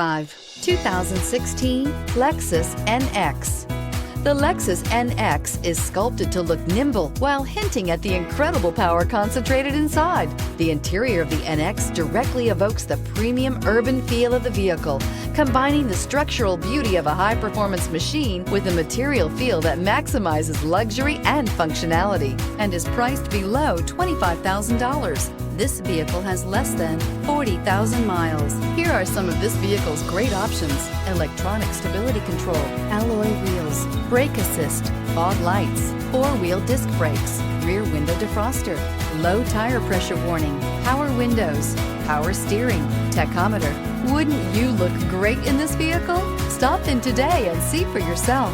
2016 Lexus NX. The Lexus NX is sculpted to look nimble while hinting at the incredible power concentrated inside. The interior of the NX directly evokes the premium urban feel of the vehicle, combining the structural beauty of a high-performance machine with a material feel that maximizes luxury and functionality, and is priced below $25,000. This vehicle has less than 40,000 miles. Here are some of this vehicle's great options: electronic stability control, alloy wheels, brake assist, fog lights, four-wheel disc brakes, rear window defroster, low tire pressure warning, power windows, power steering, tachometer. Wouldn't you look great in this vehicle? Stop in today and see for yourself.